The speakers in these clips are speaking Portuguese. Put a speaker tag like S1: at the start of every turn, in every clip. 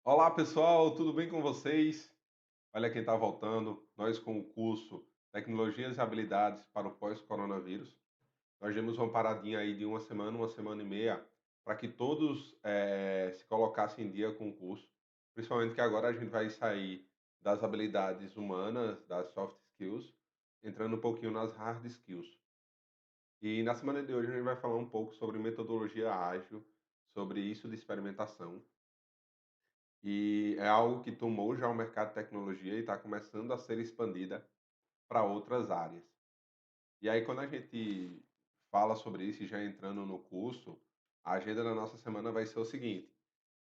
S1: Olá pessoal, tudo bem com vocês? Olha quem está voltando, nós com o curso Tecnologias e Habilidades para o Pós-Coronavírus. Nós demos uma paradinha aí de uma semana e meia, para que todos se colocassem em dia com o curso, principalmente que agora a gente vai sair das habilidades humanas, das soft skills, entrando um pouquinho nas hard skills. E na semana de hoje a gente vai falar um pouco sobre metodologia ágil, sobre isso de experimentação. E é algo que tomou já o mercado de tecnologia e está começando a ser expandida para outras áreas. E aí, quando a gente fala sobre isso e já entrando no curso, a agenda da nossa semana vai ser o seguinte: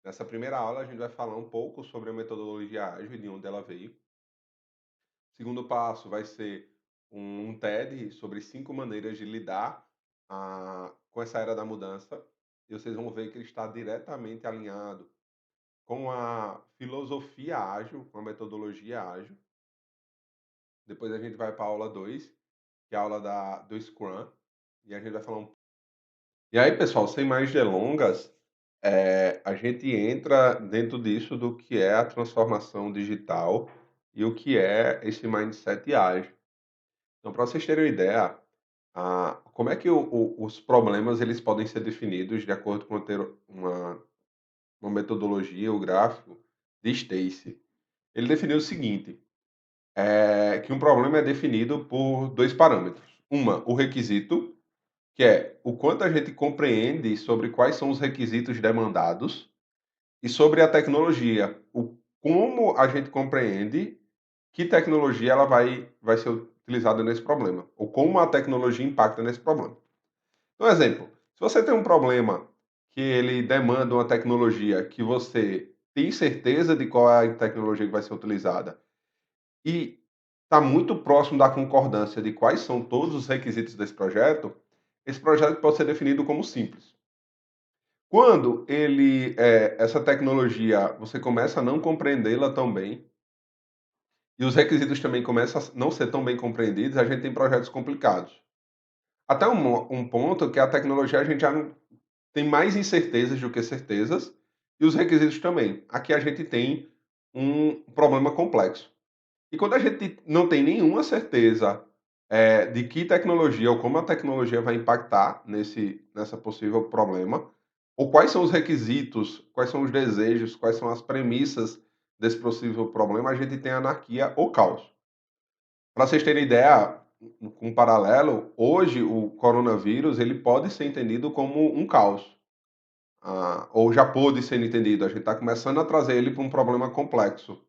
S1: nessa primeira aula, a gente vai falar um pouco sobre a metodologia ágil e de onde ela veio. Segundo passo vai ser um TED sobre 5 maneiras de lidar com essa era da mudança. E vocês vão ver que ele está diretamente alinhado com a filosofia ágil, com a metodologia ágil. Depois a gente vai para a aula 2, que é a aula do Scrum, e a gente vai falar E aí, pessoal, sem mais delongas, a gente entra dentro disso do que é a transformação digital e o que é esse mindset ágil. Então, para vocês terem uma ideia, como é que os problemas eles podem ser definidos de acordo com uma metodologia, o gráfico de Stacy. Ele definiu o seguinte: que um problema é definido por 2 parâmetros. O requisito, que é o quanto a gente compreende sobre quais são os requisitos demandados, e sobre a tecnologia, o como a gente compreende que tecnologia ela vai ser utilizada nesse problema, ou como a tecnologia impacta nesse problema. Então, exemplo, se você tem um problema que ele demanda uma tecnologia que você tem certeza de qual é a tecnologia que vai ser utilizada e está muito próximo da concordância de quais são todos os requisitos desse projeto, esse projeto pode ser definido como simples. Quando essa tecnologia, você começa a não compreendê-la tão bem, e os requisitos também começam a não ser tão bem compreendidos, a gente tem projetos complicados. Até um ponto que a tecnologia a gente já não tem mais incertezas do que certezas, e os requisitos também. Aqui a gente tem um problema complexo. E quando a gente não tem nenhuma certeza, de que tecnologia ou como a tecnologia vai impactar nessa possível problema, ou quais são os requisitos, quais são os desejos, quais são as premissas desse possível problema, a gente tem anarquia ou caos. Para vocês terem ideia, um paralelo, hoje o coronavírus ele pode ser entendido como um caos, ou já pôde ser entendido, a gente está começando a trazer ele para um problema complexo.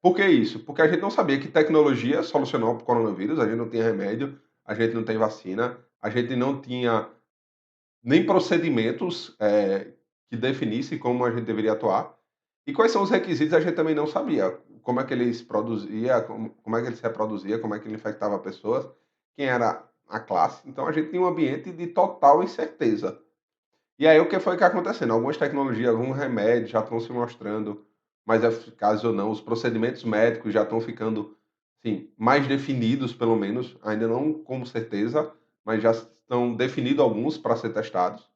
S1: Por que isso? Porque a gente não sabia que tecnologia solucionou o coronavírus, a gente não tinha remédio, a gente não tem vacina, a gente não tinha nem procedimentos, que definissem como a gente deveria atuar. E quais são os requisitos a gente também não sabia. Como é que eles produzia, como é que ele se reproduzia, como é que ele infectava pessoas, quem era a classe. Então a gente tinha um ambiente de total incerteza. E aí o que foi que acontecendo? Algumas tecnologias, alguns remédios já estão se mostrando mais eficazes ou não, os procedimentos médicos já estão ficando, sim, mais definidos pelo menos, ainda não com certeza, mas já estão definidos alguns para ser testados.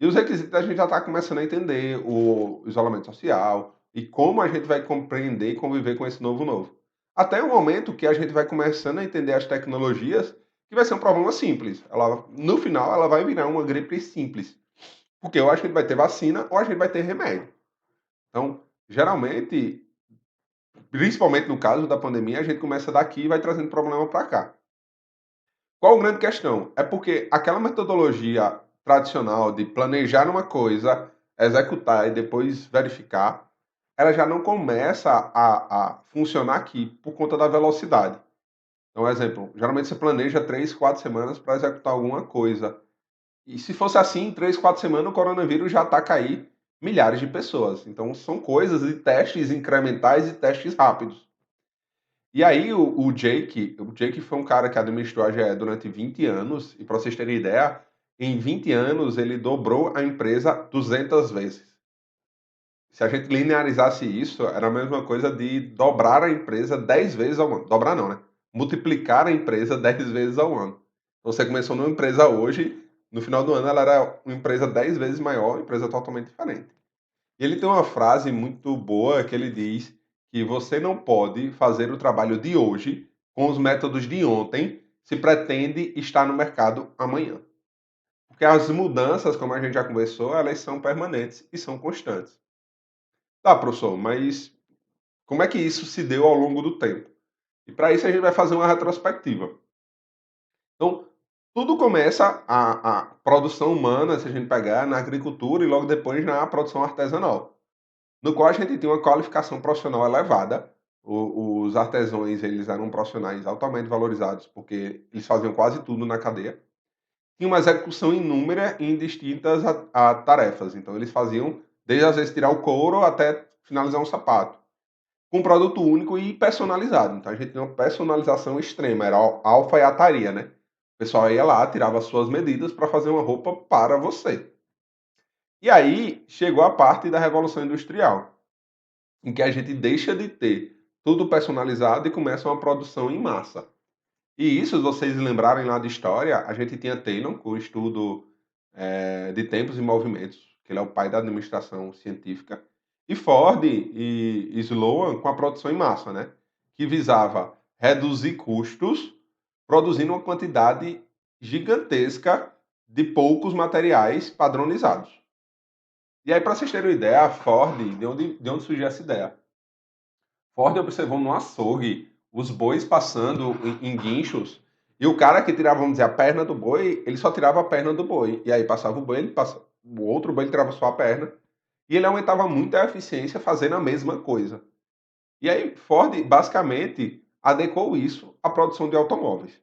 S1: E os requisitos a gente já está começando a entender, o isolamento social e como a gente vai compreender e conviver com esse novo. Até o momento que a gente vai começando a entender as tecnologias, que vai ser um problema simples. Ela, no final, ela vai virar uma gripe simples. Porque ou a gente vai ter vacina ou a gente vai ter remédio. Então, geralmente, principalmente no caso da pandemia, a gente começa daqui e vai trazendo problema para cá. Qual a grande questão? É porque aquela metodologia tradicional de planejar uma coisa, executar e depois verificar, ela já não começa a funcionar aqui por conta da velocidade. Então, exemplo, geralmente você planeja 3, 4 semanas para executar alguma coisa. E se fosse assim, em 3, 4 semanas o coronavírus já ataca aí milhares de pessoas. Então são coisas de testes incrementais e testes rápidos. E aí o Jake foi um cara que administrou a GE durante 20 anos, e para vocês terem ideia, em 20 anos ele dobrou a empresa 200 vezes. Se a gente linearizasse isso, era a mesma coisa de dobrar a empresa 10 vezes ao ano. Dobrar não, né? Multiplicar a empresa 10 vezes ao ano. Então você começou numa empresa hoje, no final do ano ela era uma empresa 10 vezes maior, uma empresa totalmente diferente. E ele tem uma frase muito boa que ele diz que você não pode fazer o trabalho de hoje com os métodos de ontem se pretende estar no mercado amanhã. Porque as mudanças, como a gente já conversou, elas são permanentes e são constantes. Tá, professor, mas como é que isso se deu ao longo do tempo? E para isso a gente vai fazer uma retrospectiva. Então, tudo começa a produção humana, se a gente pegar, na agricultura e logo depois na produção artesanal, no qual a gente tem uma qualificação profissional elevada. Os artesãos, eles eram profissionais altamente valorizados, porque eles faziam quase tudo na cadeia. Tinha uma execução inúmera em distintas tarefas. Então, eles faziam, desde às vezes tirar o couro até finalizar um sapato, com um produto único e personalizado. Então, a gente tinha uma personalização extrema, era a alfaiataria, né? O pessoal ia lá, tirava as suas medidas para fazer uma roupa para você. E aí chegou a parte da Revolução Industrial, em que a gente deixa de ter tudo personalizado e começa uma produção em massa. E isso, se vocês lembrarem lá de história, a gente tinha Taylor com o estudo de tempos e movimentos, que ele é o pai da administração científica, e Ford e Sloan com a produção em massa, né? Que visava reduzir custos, produzindo uma quantidade gigantesca de poucos materiais padronizados. E aí, para vocês terem uma ideia, a Ford, de onde surgiu essa ideia? Ford observou no açougue os bois passando em guinchos e o cara que tirava, vamos dizer, a perna do boi, ele só tirava a perna do boi. E aí passava o boi, o outro boi ele tirava só a perna. E ele aumentava muito a eficiência fazendo a mesma coisa. E aí Ford basicamente adequou isso à produção de automóveis.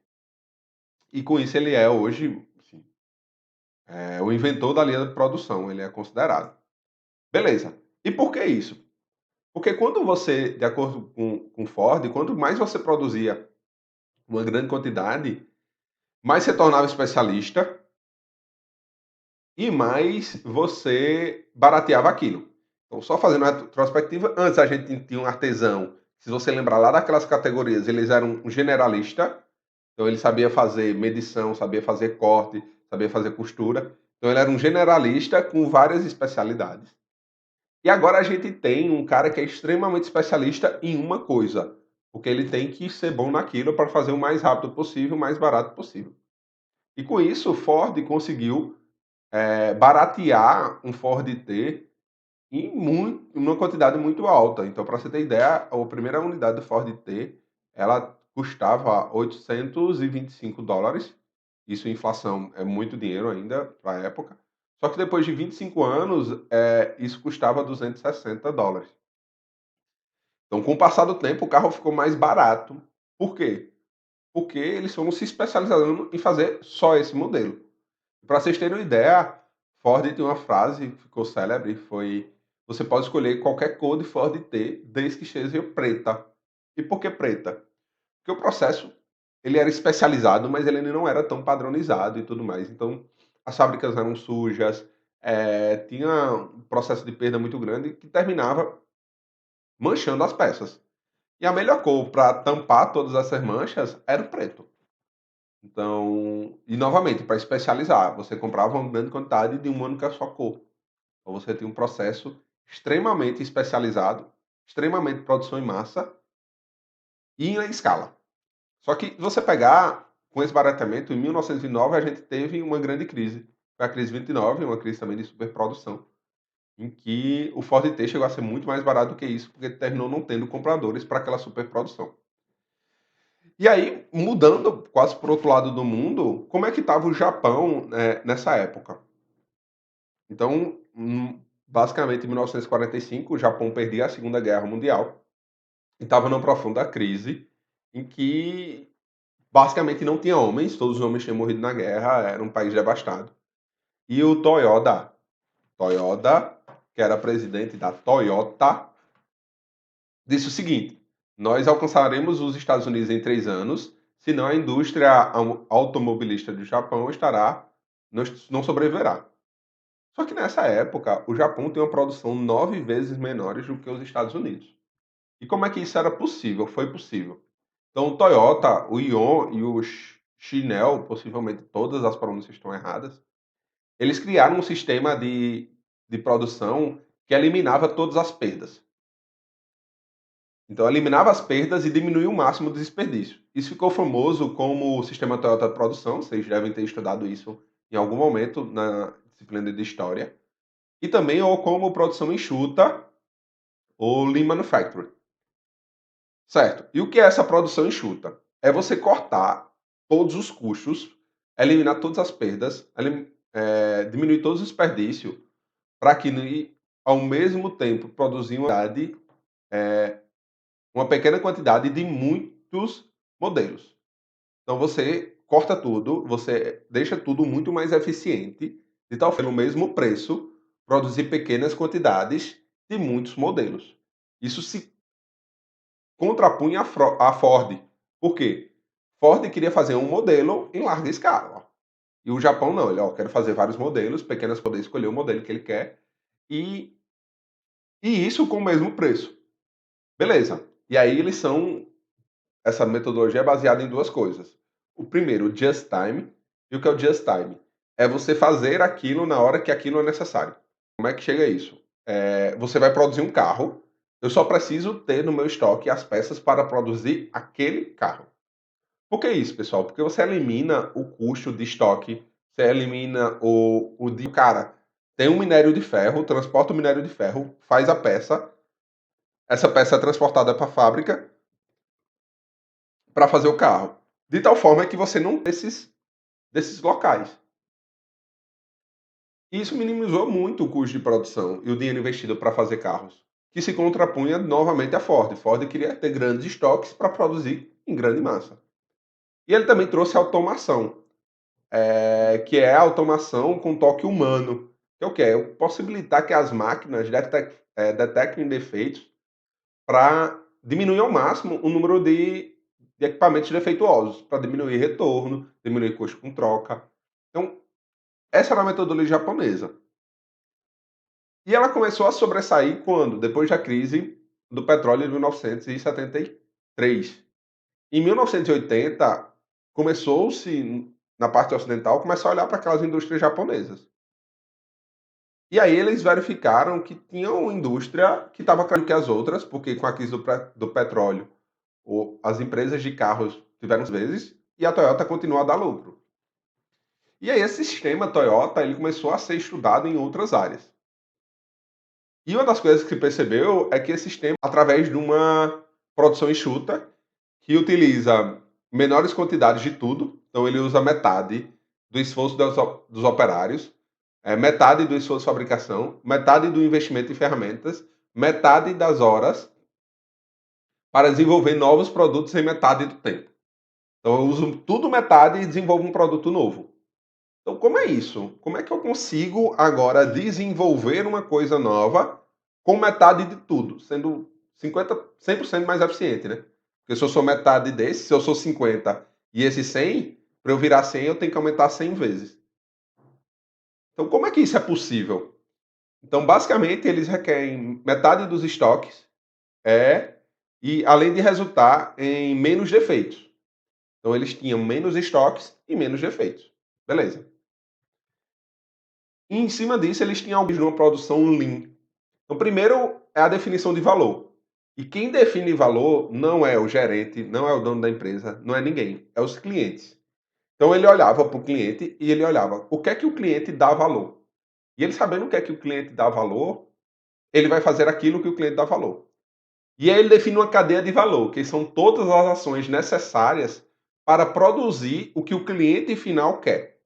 S1: E com isso ele é hoje assim, o inventor da linha de produção, ele é considerado. Beleza. E por que isso? Porque quando você, de acordo com Ford, quanto mais você produzia uma grande quantidade, mais você tornava especialista e mais você barateava aquilo. Então, só fazendo uma retrospectiva, antes a gente tinha um artesão, se você lembrar lá daquelas categorias, eles eram um generalista, então ele sabia fazer medição, sabia fazer corte, sabia fazer costura. Então ele era um generalista com várias especialidades. E agora a gente tem um cara que é extremamente especialista em uma coisa, porque ele tem que ser bom naquilo para fazer o mais rápido possível, o mais barato possível. E com isso, o Ford conseguiu baratear um Ford T em uma quantidade muito alta. Então, para você ter ideia, a primeira unidade do Ford T ela custava US$ 825. Isso, em inflação, é muito dinheiro ainda para a época. Só que depois de 25 anos, isso custava US$ 260. Então, com o passar do tempo, o carro ficou mais barato. Por quê? Porque eles foram se especializando em fazer só esse modelo. Para vocês terem uma ideia, Ford tem uma frase que ficou célebre, foi: você pode escolher qualquer cor de Ford T, desde que seja preta. E por que preta? Porque o processo ele era especializado, mas ele não era tão padronizado e tudo mais. Então, as fábricas eram sujas, tinha um processo de perda muito grande que terminava manchando as peças. E a melhor cor para tampar todas essas manchas era o preto. Então, e novamente, para especializar, você comprava uma grande quantidade de uma única só cor. Então você tem um processo extremamente especializado, extremamente produção em massa e em escala. Só que se você pegar com esse barateamento, em 1909 a gente teve uma grande crise. Foi a crise 29, uma crise também de superprodução, em que o Ford T chegou a ser muito mais barato do que isso, porque terminou não tendo compradores para aquela superprodução. E aí, mudando quase para o outro lado do mundo, como é que estava o Japão, nessa época? Então, basicamente, em 1945, o Japão perdia a Segunda Guerra Mundial e estava numa profunda crise em que basicamente não tinha homens, todos os homens tinham morrido na guerra, era um país devastado. E o Toyoda, que era presidente da Toyota, disse o seguinte: nós alcançaremos os Estados Unidos em 3 anos, senão a indústria automobilística do Japão não sobreviverá. Só que nessa época, o Japão tem uma produção 9 vezes menores do que os Estados Unidos. E como é que isso era possível? Foi possível. Então, o Toyota, o Ion e o Chinel, possivelmente todas as pronúncias estão erradas, eles criaram um sistema de produção que eliminava todas as perdas. Então, eliminava as perdas e diminuía o máximo do desperdício. Isso ficou famoso como o sistema Toyota de produção, vocês devem ter estudado isso em algum momento na disciplina de História. E também ou como produção enxuta, ou Lean Manufacturing. Certo. E o que é essa produção enxuta? É você cortar todos os custos, eliminar todas as perdas, diminuir todos os desperdícios, para que ao mesmo tempo produzir uma pequena quantidade de muitos modelos. Então você corta tudo, você deixa tudo muito mais eficiente, de tal forma, pelo mesmo preço, produzir pequenas quantidades de muitos modelos. Isso se contrapunha à Ford. Por quê? Ford queria fazer um modelo em larga escala. Ó. E o Japão não, ele quer fazer vários modelos, pequenas poder escolher o modelo que ele quer, e, e isso com o mesmo preço. Beleza. E aí essa metodologia é baseada em duas coisas. O primeiro, o just time. E o que é o just time? É você fazer aquilo na hora que aquilo é necessário. Como é que chega a isso? Você vai produzir um carro, eu só preciso ter no meu estoque as peças para produzir aquele carro. Por que isso, pessoal? Porque você elimina o custo de estoque, você elimina cara, tem um minério de ferro, transporta o minério de ferro, faz a peça, essa peça é transportada para a fábrica para fazer o carro. De tal forma que você não tem desses locais. Isso minimizou muito o custo de produção e o dinheiro investido para fazer carros, que se contrapunha novamente à Ford. Ford queria ter grandes estoques para produzir em grande massa. E ele também trouxe automação, que é a automação com toque humano. Que é o quê? É possibilitar que as máquinas detectem defeitos para diminuir ao máximo o número de equipamentos defeituosos, para diminuir retorno, diminuir custo com troca. Então, essa era a metodologia japonesa. E ela começou a sobressair quando? Depois da crise do petróleo de 1973. Em 1980, começou-se, na parte ocidental, começar a olhar para aquelas indústrias japonesas. E aí eles verificaram que tinha uma indústria que estava crescendo que as outras, porque com a crise do petróleo, as empresas de carros tiveram vezes e a Toyota continuou a dar lucro. E aí esse sistema Toyota ele começou a ser estudado em outras áreas. E uma das coisas que se percebeu é que esse sistema, através de uma produção enxuta, que utiliza menores quantidades de tudo, então ele usa metade do esforço dos operários, metade do esforço de fabricação, metade do investimento em ferramentas, metade das horas para desenvolver novos produtos em metade do tempo. Então eu uso tudo metade e desenvolvo um produto novo. Então como é isso? Como é que eu consigo agora desenvolver uma coisa nova com metade de tudo, sendo 100% mais eficiente, né? Porque se eu sou metade desse, se eu sou 50 e esse 100, para eu virar 100 eu tenho que aumentar 100 vezes. Então como é que isso é possível? Então basicamente eles requerem metade dos estoques e além de resultar em menos defeitos. Então eles tinham menos estoques e menos defeitos. Beleza. E em cima disso eles tinham alguns numa produção lean. Então primeiro é a definição de valor. E quem define valor não é o gerente, não é o dono da empresa, não é ninguém, é os clientes. Então ele olhava para o cliente e ele olhava o que é que o cliente dá valor. E ele sabendo o que é que o cliente dá valor, ele vai fazer aquilo que o cliente dá valor. E aí ele define uma cadeia de valor, que são todas as ações necessárias para produzir o que o cliente final quer.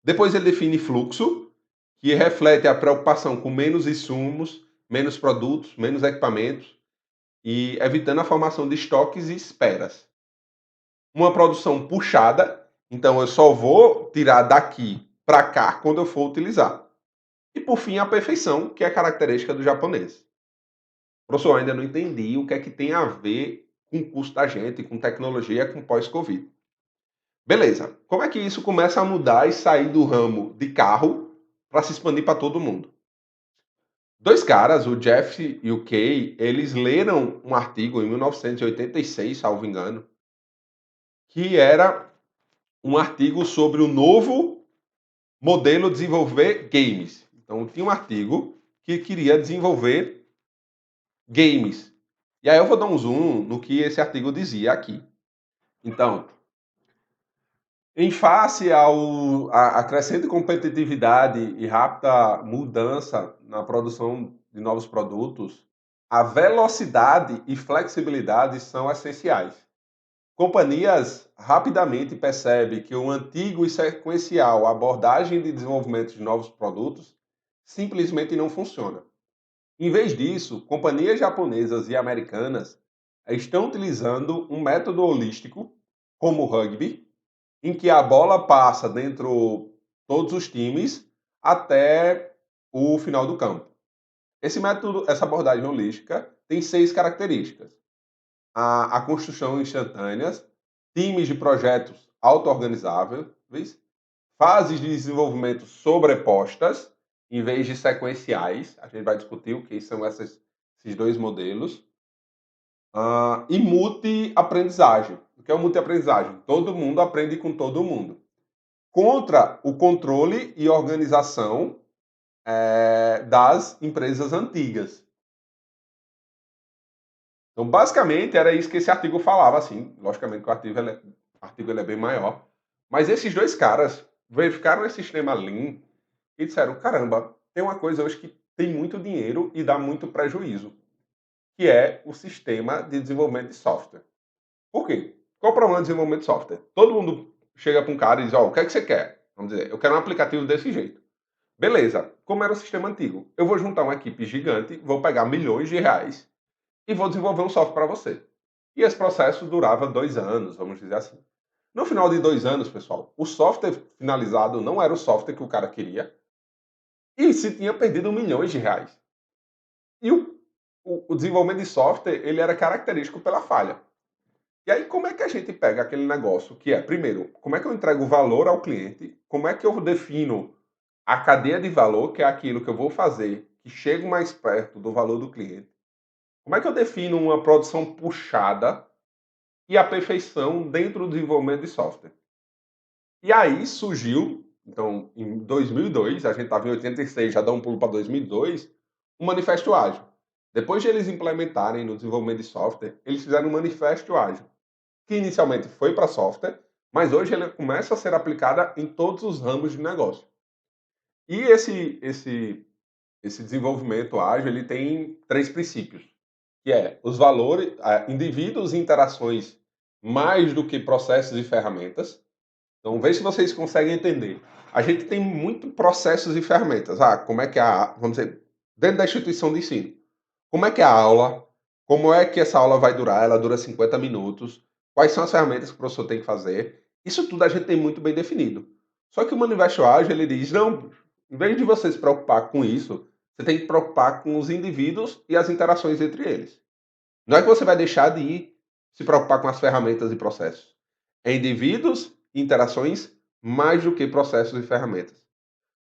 S1: Depois ele define fluxo, que reflete a preocupação com menos insumos, menos produtos, menos equipamentos e evitando a formação de estoques e esperas. Uma produção puxada, então eu só vou tirar daqui para cá quando eu for utilizar. E por fim, a perfeição, que é característica do japonês. Professor, eu ainda não entendi o que é que tem a ver com o custo da gente, com tecnologia, com pós-Covid. Beleza. Como é que isso começa a mudar e sair do ramo de carro para se expandir para todo mundo? Dois caras, o Jeff e o Kay, eles leram um artigo em 1986, salvo engano, que era um artigo sobre o novo modelo de desenvolver games. Então, tinha um artigo que queria desenvolver games. E aí eu vou dar um zoom no que esse artigo dizia aqui. Então, em face à crescente competitividade e rápida mudança na produção de novos produtos, a velocidade e flexibilidade são essenciais. Companhias rapidamente percebem que o antigo e sequencial abordagem de desenvolvimento de novos produtos simplesmente não funciona. Em vez disso, companhias japonesas e americanas estão utilizando um método holístico, como o rugby, em que a bola passa dentro todos os times até o final do campo. Esse método, essa abordagem holística, tem 6 características: a construção instantânea, times de projetos auto-organizáveis, fases de desenvolvimento sobrepostas, em vez de sequenciais. A gente vai discutir o que são esses dois modelos. E multi-aprendizagem. O que é o multi-aprendizagem? Todo mundo aprende com todo mundo. Contra o controle e organização das empresas antigas. Então, basicamente, era isso que esse artigo falava, assim. Logicamente que o artigo ele é bem maior. Mas esses dois caras verificaram esse sistema Lean e disseram, caramba, tem uma coisa hoje que tem muito dinheiro e dá muito prejuízo, que é o sistema de desenvolvimento de software. Por quê? Qual o problema do desenvolvimento de software? Todo mundo chega para um cara e diz, o que é que você quer? Vamos dizer, eu quero um aplicativo desse jeito. Beleza, como era o sistema antigo? Eu vou juntar uma equipe gigante, vou pegar milhões de reais e vou desenvolver um software para você. E esse processo durava 2 anos, vamos dizer assim. No final de 2 anos, pessoal, o software finalizado não era o software que o cara queria e se tinha perdido milhões de reais. E o desenvolvimento de software ele era característico pela falha. E aí, como é que a gente pega aquele negócio que é, primeiro, como é que eu entrego valor ao cliente? Como é que eu defino a cadeia de valor, que é aquilo que eu vou fazer, que chega mais perto do valor do cliente? Como é que eu defino uma produção puxada e a perfeição dentro do desenvolvimento de software? E aí surgiu, então, em 2002, a gente estava em 86, já dá um pulo para 2002, o Manifesto Ágil. Depois de eles implementarem no desenvolvimento de software, eles fizeram um Manifesto Ágil, que inicialmente foi para software, mas hoje ele começa a ser aplicada em todos os ramos de negócio. E esse desenvolvimento ágil ele tem 3 princípios, que é os valores, indivíduos e interações mais do que processos e ferramentas. Então, veja se vocês conseguem entender. A gente tem muito processos e ferramentas. Como é que vamos dizer, dentro da instituição de ensino, como é que é a aula? Como é que essa aula vai durar? Ela dura 50 minutos. Quais são as ferramentas que o professor tem que fazer? Isso tudo a gente tem muito bem definido. Só que o Manifesto Ágil, ele diz, não, em vez de você se preocupar com isso, você tem que se preocupar com os indivíduos e as interações entre eles. Não é que você vai deixar de se preocupar com as ferramentas e processos. É indivíduos e interações mais do que processos e ferramentas.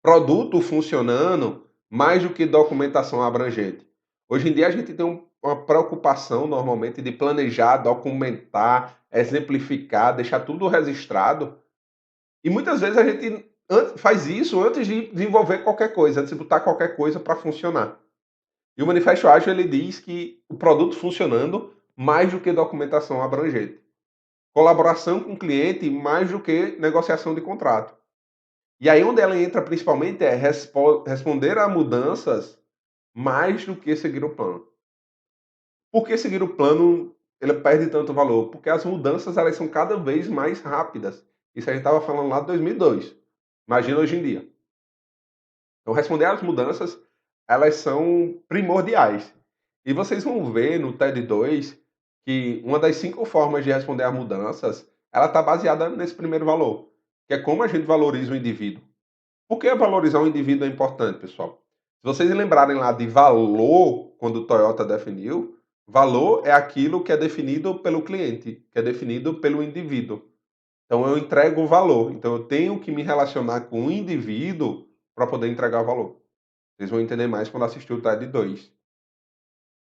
S1: Produto funcionando mais do que documentação abrangente. Hoje em dia a gente tem uma preocupação normalmente de planejar, documentar, exemplificar, deixar tudo registrado. E muitas vezes a gente faz isso antes de desenvolver qualquer coisa, antes de botar qualquer coisa para funcionar. E o Manifesto Ágil ele diz que o produto funcionando mais do que documentação abrangente. Colaboração com o cliente mais do que negociação de contrato. E aí onde ela entra principalmente é responder a mudanças mais do que seguir o plano. Por que seguir o plano ele perde tanto valor? Porque as mudanças elas são cada vez mais rápidas. Isso a gente estava falando lá de 2002. Imagina hoje em dia. Então responder às mudanças elas são primordiais. E vocês vão ver no TED2 que uma das 5 formas de responder às mudanças ela está baseada nesse primeiro valor, que é como a gente valoriza o indivíduo. Por que valorizar o indivíduo é importante, pessoal? Se vocês lembrarem lá de valor, quando o Toyota definiu, valor é aquilo que é definido pelo cliente, que é definido pelo indivíduo. Então eu entrego valor. Então eu tenho que me relacionar com o indivíduo para poder entregar valor. Vocês vão entender mais quando assistir o TED 2.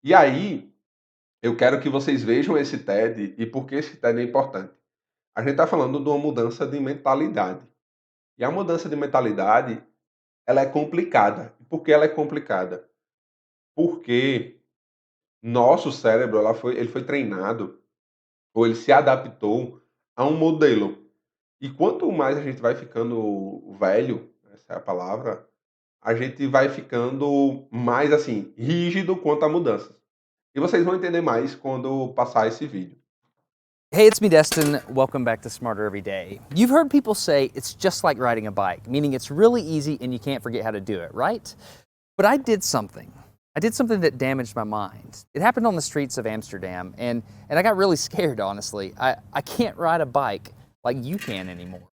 S1: E aí, eu quero que vocês vejam esse TED e por que esse TED é importante. A gente está falando de uma mudança de mentalidade. E a mudança de mentalidade ela é complicada. Por que ela é complicada? Porque nosso cérebro ele foi treinado, ou ele se adaptou a um modelo. E quanto mais a gente vai ficando velho, essa é a palavra, a gente vai ficando mais, assim, rígido quanto a mudanças. E vocês vão entender mais quando passar esse vídeo.
S2: Hey, it's me, Destin. Welcome back to Smarter Every Day. You've heard people say it's just like riding a bike, meaning it's really easy and you can't forget how to do it, right? But I did something. I did something that damaged my mind. It happened on the streets of Amsterdam, and I got really scared, honestly. I can't ride a bike like you can anymore.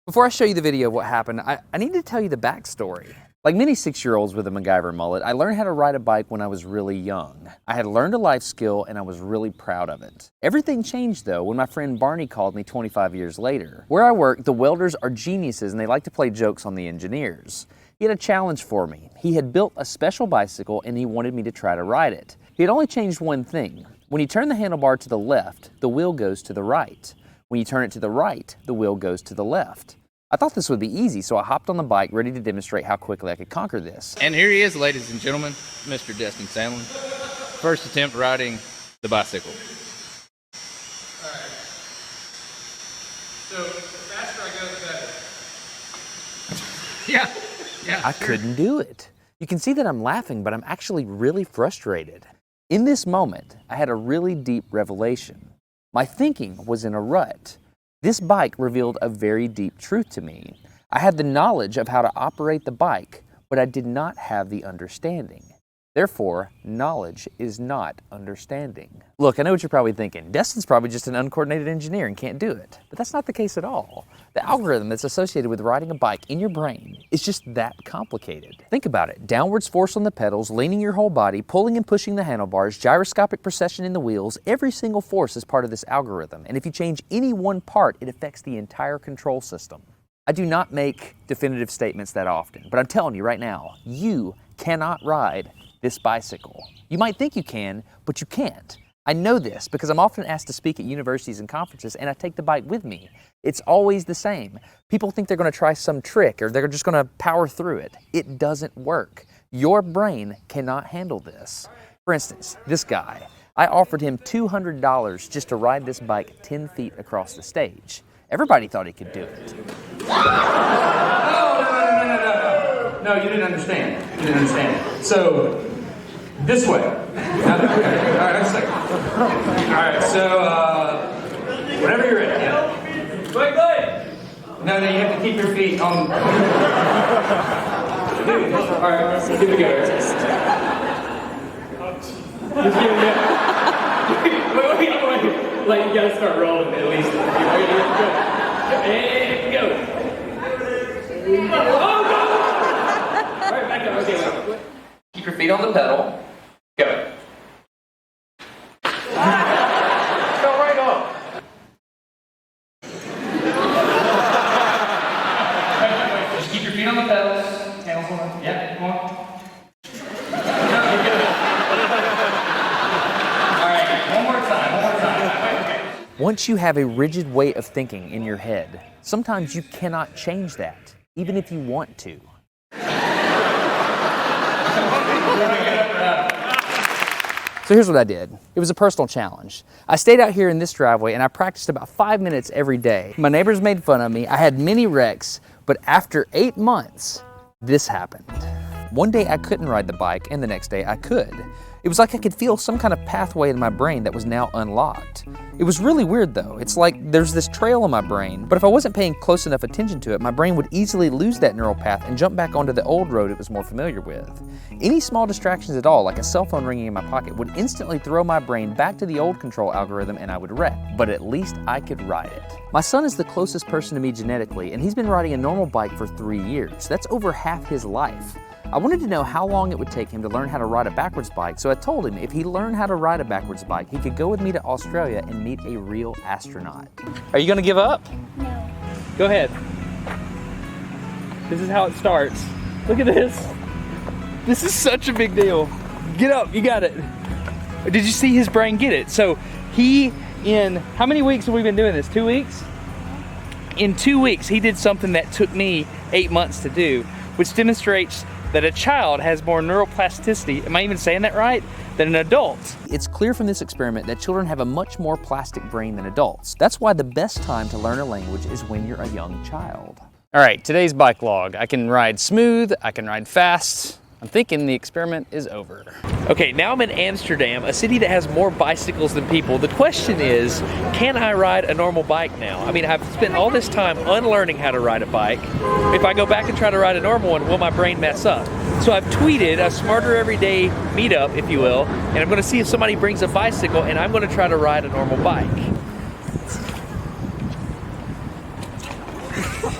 S2: Before I show you the video of what happened, I need to tell you the backstory. Like many 6-year-olds with a MacGyver mullet, I learned how to ride a bike when I was really young. I had learned a life skill and I was really proud of it. Everything changed though when my friend Barney called me 25 years later. Where I work, the welders are geniuses and they like to play jokes on the engineers. He had a challenge for me. He had built a special bicycle and he wanted me to try to ride it. He had only changed one thing. When you turn the handlebar to the left, the wheel goes to the right. When you turn it to the right, the wheel goes to the left. I thought this would be easy, so I hopped on the bike ready to demonstrate how quickly I could conquer this.
S3: And here he is, ladies and gentlemen, Mr. Destin Sandlin. First attempt riding the bicycle.
S4: All right. So the faster I go, the better. Yeah.
S2: I couldn't do it. You can see that I'm laughing, but I'm actually really frustrated. In this moment, I had a really deep revelation. My thinking was in a rut. This bike revealed a very deep truth to me. I had the knowledge of how to operate the bike, but I did not have the understanding. Therefore, knowledge is not understanding. Look, I know what you're probably thinking. Destin's probably just an uncoordinated engineer and can't do it. But that's not the case at all. The algorithm that's associated with riding a bike in your brain is just that complicated. Think about it. Downwards force on the pedals, leaning your whole body, pulling and pushing the handlebars, gyroscopic precession in the wheels, every single force is part of this algorithm. And if you change any one part, it affects the entire control system. I do not make definitive statements that often, but I'm telling you right now, you cannot ride this bicycle. You might think you can, but you can't. I know this because I'm often asked to speak at universities and conferences and I take the bike with me. It's always the same. People think they're going to try some trick or they're just going to power through it. It doesn't work. Your brain cannot handle this. For instance, this guy, I offered him $200 just to ride this bike 10 feet across the stage. Everybody thought he could do it.
S4: No, you didn't understand. You didn't understand. So, this way. Okay. All right, next second. All right, so, whenever you're ready. Yeah. Wait. No, you have to keep your feet on. All right, here we go. Wait. Like, you gotta start rolling at least. And go. Oh, no! All right, back up. Okay, keep your feet on the pedal. Go. Go right off. Just keep your feet on the pedals. Hands on. Yeah, come on. All right, one more time. Okay.
S2: Once you have a rigid way of thinking in your head, sometimes you cannot change that, even if you want to. So here's what I did. It was a personal challenge. I stayed out here in this driveway and I practiced about 5 minutes every day. My neighbors made fun of me. I had many wrecks, but after 8 months, this happened. One day I couldn't ride the bike and the next day I could. It was like I could feel some kind of pathway in my brain that was now unlocked. It was really weird though. It's like there's this trail in my brain, but if I wasn't paying close enough attention to it, my brain would easily lose that neural path and jump back onto the old road it was more familiar with. Any small distractions at all, like a cell phone ringing in my pocket, would instantly throw my brain back to the old control algorithm and I would wreck. But at least I could ride it. My son is the closest person to me genetically, and he's been riding a normal bike for 3 years. That's over half his life. I wanted to know how long it would take him to learn how to ride a backwards bike, so I told him if he learned how to ride a backwards bike, he could go with me to Australia and meet a real astronaut. Are you gonna give up?
S5: No.
S2: Go ahead. This is how it starts. Look at this. This is such a big deal. Get up, you got it. Did you see his brain get it? So in how many weeks have we been doing this? 2 weeks? In 2 weeks, he did something that took me 8 months to do, which demonstrates
S5: that a child has more neuroplasticity, am I even saying that right, than an adult.
S2: It's clear from this experiment that children have a much more plastic brain than adults. That's why the best time to learn a language is when you're a young child.
S5: All right, today's bike log. I can ride smooth, I can ride fast. I'm thinking the experiment is over. Okay, now I'm in Amsterdam, a city that has more bicycles than people. The question is, can I ride a normal bike now? I mean, I've spent all this time unlearning how to ride a bike. If I go back and try to ride a normal one, will my brain mess up? So I've tweeted a Smarter Everyday meetup, if you will, and I'm gonna see if somebody brings a bicycle and I'm gonna try to ride a normal bike.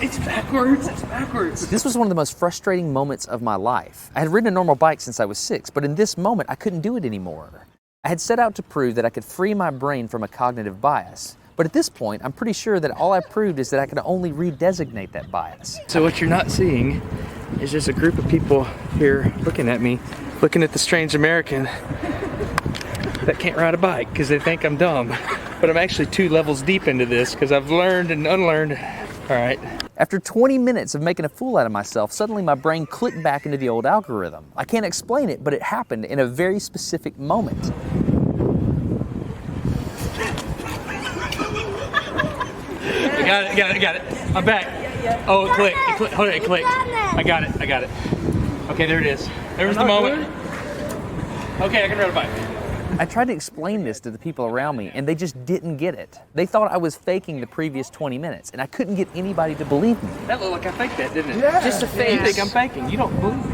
S5: It's backwards, it's backwards.
S2: This was one of the most frustrating moments of my life. I had ridden a normal bike since I was 6, but in this moment I couldn't do it anymore. I had set out to prove that I could free my brain from a cognitive bias. But at this point, I'm pretty sure that all I proved is that I could only redesignate that bias.
S5: So what you're not seeing is just a group of people here looking at me, looking at the strange American that can't ride a bike because they think I'm dumb. But I'm actually 2 levels deep into this because I've learned and unlearned. All right.
S2: After 20 minutes of making a fool out of myself, suddenly my brain clicked back into the old algorithm. I can't explain it, but it happened in a very specific moment.
S5: I got it. I'm back. Oh, it clicked. Hold it, it clicked. I got it. Okay, there it is. There was the moment. Okay, I can ride a bike.
S2: I tried to explain this to the people around me, and they just didn't get it. They thought I was faking the previous 20 minutes, and I couldn't get anybody to believe me.
S5: That looked like I faked that, didn't it?
S6: Yeah.
S5: Just a face. You think I'm faking. You don't believe me.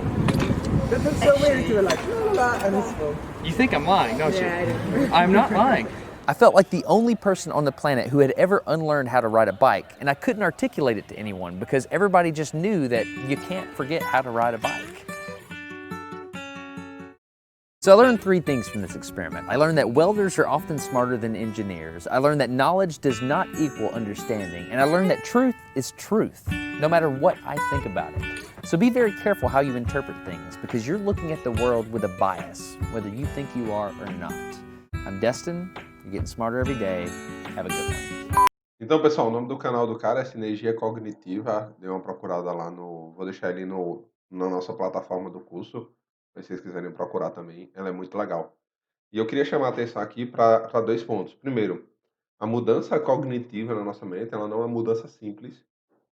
S6: That's so weird. You were like, la la la, and it's
S5: You think I'm lying, don't
S6: Yeah, I
S5: you?
S6: do.
S5: I'm not lying.
S2: I felt like the only person on the planet who had ever unlearned how to ride a bike, and I couldn't articulate it to anyone because everybody just knew that you can't forget how to ride a bike. So I learned 3 things from this experiment. I learned that welders are often smarter than engineers. I learned that knowledge does not equal understanding. And I learned that truth is truth, no matter what I think about it. So be very careful how you interpret things because you're looking at the world with a bias, whether you think you are or not. I'm Destin. You're getting smarter every day. Have a good one.
S1: Então, pessoal, o nome do canal do cara é Sinergia Cognitiva. Dê uma procurada lá no... Vou deixar ele na nossa plataforma do curso, se vocês quiserem procurar também. Ela é muito legal. E eu queria chamar a atenção aqui para 2 pontos. Primeiro, a mudança cognitiva na nossa mente, ela não é uma mudança simples,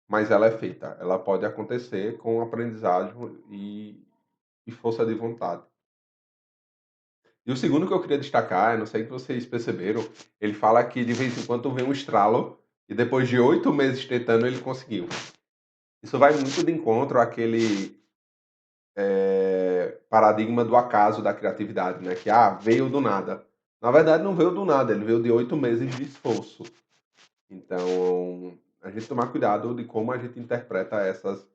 S1: mas ela é feita. Ela pode acontecer com aprendizagem e força de vontade. E o segundo que eu queria destacar, eu não sei se vocês perceberam, ele fala que de vez em quando vem um estralo e depois de 8 meses tentando ele conseguiu. Isso vai muito de encontro àquele paradigma do acaso da criatividade, né? Que veio do nada. Na verdade não veio do nada, ele veio de 8 meses de esforço. Então, a gente tomar cuidado de como a gente interpreta essas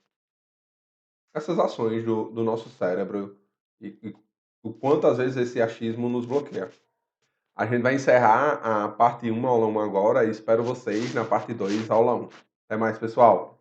S1: ações do nosso cérebro e o quanto às vezes esse achismo nos bloqueia. A gente vai encerrar a parte 1, aula 1 agora, e espero vocês na parte 2, aula 1. Até mais, pessoal!